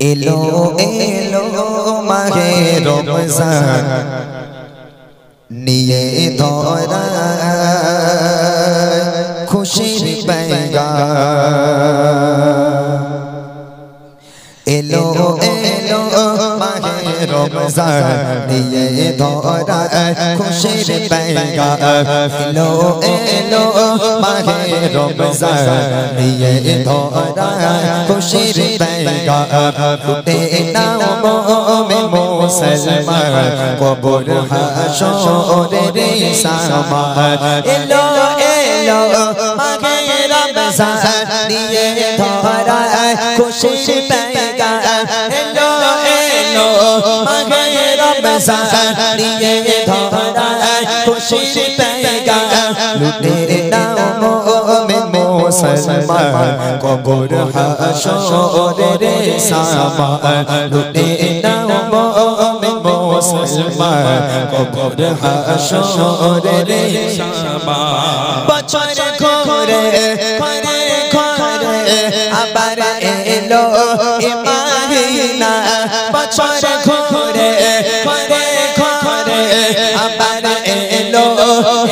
এলো এলো মাহে রমজান নিয়ে ধরা খুশির পেগাম এলো এলো মাহে রমজান নিয়ে ধরা খুশির পেগাম এলো এলো মাহে রমজান নিয়ে ধরা খুশির পেগাম লুটে নাও মোমিন মুসলমান কবর হাশরের সামান এলো এলো মাহে রমজান নিয়ে ধরা খুশির পেগাম এলো এলো মাহে রমজান নিয়ে ধরা খুশির পেগাম লুটে নাও মোমিন মুসলমান কবর হাশরের সামান লুটে নাও মোমিন মুসলমান কবর হাশরের সামান বছর ঘুরে ঘুরে ঘুরে আবার এলো ইমাহিনা বছর ঘুরে ঘুরে ঘুরে আবার এলো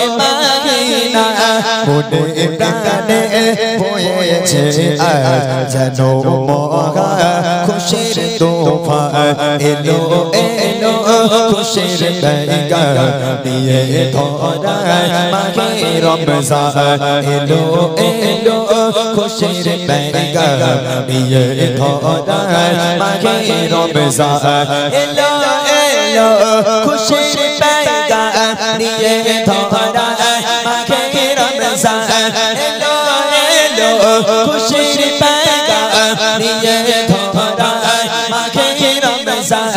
ইমাহিনা মনে প্রাণে বয়েছে আজ যেন মহা খুশির তোফান এলো এলো খুশির পেগাম নিয়ে ধরা মাহে রমজান এলো এলো খুশির পেগাম নিয়ে ধরা মাহে রমজান এলো এলো খুশির পেগাম নিয়ে ধরা মাহে রমজান এলো এলো খুশির পেগাম নিয়ে ধরা মাহে রমজান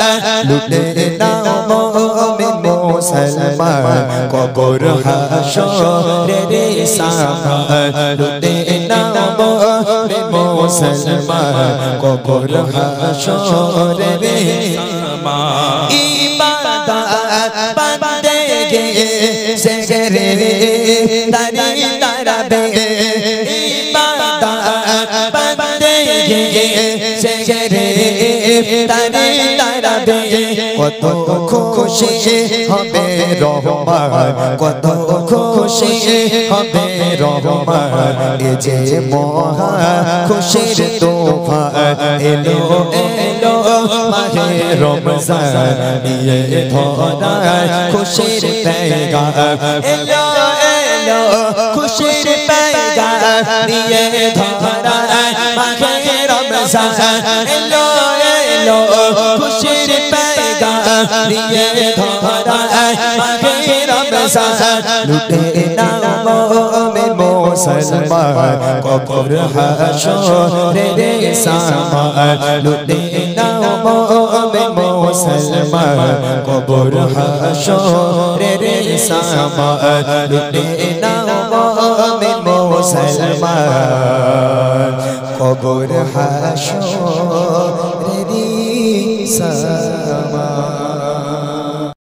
লুটে নাও মোমিন মুসলমান কবর হাশরের সামান লুটে নাও মোমিন মুসলমান কবর হাশরের সামান ইবাদত বান্দেগি সেগরে তারি তারাবে ইবাদত বান্দেগি সেগরে তারি তারাবে কত খুশি হবে রহমান কত খুশি হবে রহমান এ যে মহা খুশির তোফান এলো এলো মাহে রমজান নিয়ে ধরা খুশির পেগাম এলো এলো খুশির পেগাম নিয়ে ধরা মাহে রমজান এলো এলো খুশির পেগাম নিয়ে ধরা মাহে রমজান লুটে নাও মোমিন মুসলমান কবর হাশরের সামান লুটে নাও মোমিন মুসলমান কবর হাশরের সামান লুটে নাও মোমিন মুসলমান কবর হাশরের সামান